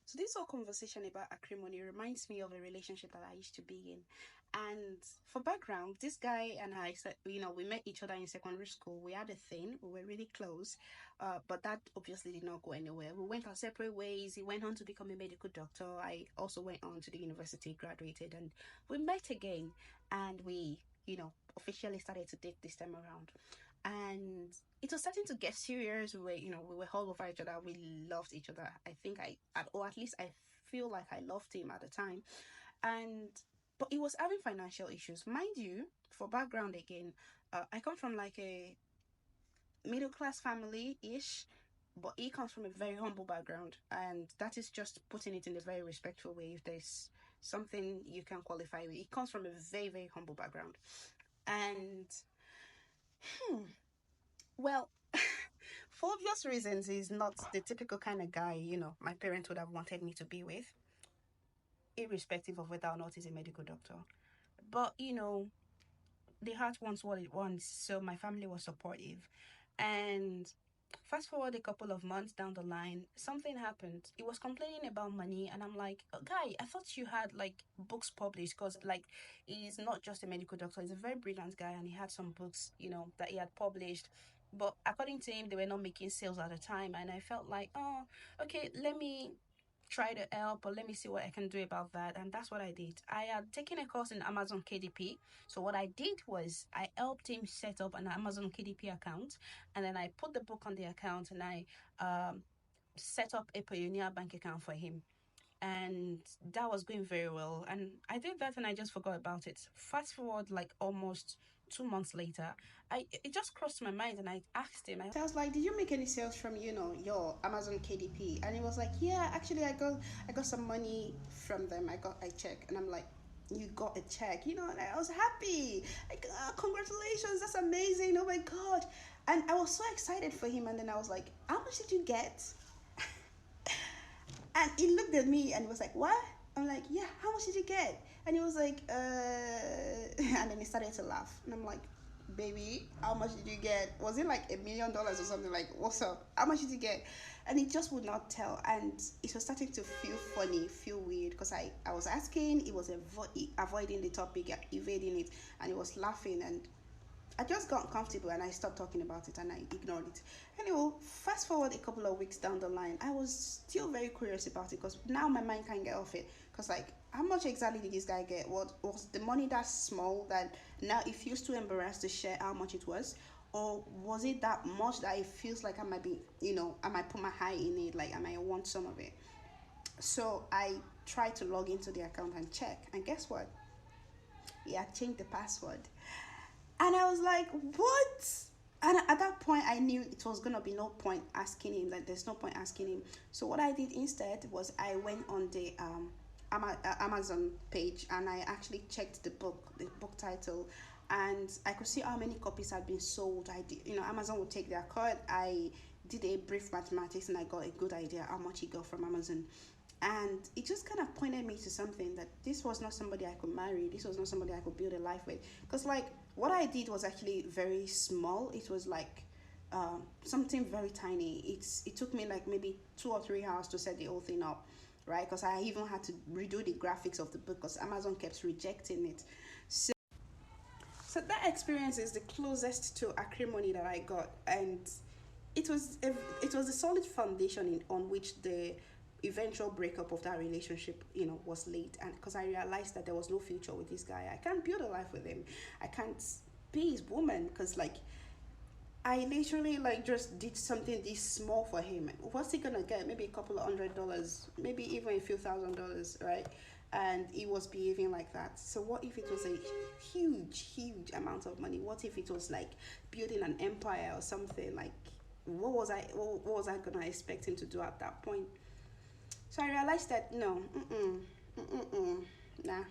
So this whole conversation about acrimony reminds me of a relationship that I used to be in. And for background, this guy and I said, we met each other in secondary school. We had a thing. We were really close. But that obviously did not go anywhere. We went our separate ways. He went on to become a medical doctor. I also went on to the university, graduated, and we met again. And we, officially started to date this time around. And it was starting to get serious. We were all over each other. We loved each other. I think or at least I feel like I loved him at the time. And but he was having financial issues, mind you. For background again, I come from like a middle class family ish, but he comes from a very humble background, and that is just putting it in a very respectful way. If there's something you can qualify with, he comes from a very very humble background, and well, for obvious reasons, he's not the typical kind of guy, my parents would have wanted me to be with, irrespective of whether or not he's a medical doctor. But, the heart wants what it wants, so my family was supportive. And fast forward a couple of months down the line, something happened. He was complaining about money, and I'm like, oh, guy, I thought you had like books published, because like he's not just a medical doctor, he's a very brilliant guy, and he had some books, that he had published. But according to him, they were not making sales at the time, and I felt like, oh, okay, let me try to help, or let me see what I can do about that. And that's what I did. I had taken a course in Amazon KDP. So what I did was I helped him set up an Amazon KDP account, and then I put the book on the account, and I set up a Pioneer bank account for him. And that was going very well. And I did that and I just forgot about it. Fast forward like almost 2 months later, it just crossed my mind, and I asked him. I was like, "Did you make any sales from your Amazon KDP?" And he was like, "Yeah, actually, I got some money from them. I got a check." And I'm like, "You got a check?" And I was happy. Like, congratulations, that's amazing! Oh my god! And I was so excited for him. And then I was like, "How much did you get?" And he looked at me and was like, "What?" I'm like, "Yeah, how much did you get?" And he was like, and then he started to laugh. And I'm like, "Baby, how much did you get? Was it like $1 million or something? Like, what's up? How much did you get?" And he just would not tell. And it was starting to feel funny, feel weird, because I was asking, he was avoiding the topic, evading it, and he was laughing. And I just got uncomfortable, and I stopped talking about it, and I ignored it. Anyway, fast forward a couple of weeks down the line, I was still very curious about it, because now my mind can't get off it. Because, like, how much exactly did this guy get? What was the money that small that now it feels too embarrassed to share how much it was? Or was it that much that it feels like I might be, I might put my eye in it, like I might want some of it? So I tried to log into the account and check, and guess what? He had changed the password. And I was like, what? And at that point, I knew it was going to be no point asking him, like, there's no point asking him. So, what I did instead was I went on the Amazon page, and I actually checked the book title, and I could see how many copies had been sold. I did, Amazon would take their cut. I did a brief mathematics, and I got a good idea how much he got from Amazon. And it just kind of pointed me to something, that this was not somebody I could marry. This was not somebody I could build a life with. Because, like, what I did was actually very small. It was like something very tiny. It took me like maybe 2 or 3 hours to set the whole thing up, right? Because I even had to redo the graphics of the book, because Amazon kept rejecting it. So that experience is the closest to acrimony that I got, and it was a solid foundation on which the eventual breakup of that relationship, was laid. And because I realized that there was no future with this guy, I can't build a life with him. I can't be his woman, because like I literally like just did something this small for him. What's he gonna get? Maybe a couple of $100, maybe even a few $1,000s, right? And he was behaving like that. So what if it was a huge amount of money? What if it was like building an empire or something? Like, what was I gonna expect him to do at that point? So I realized that no, nah,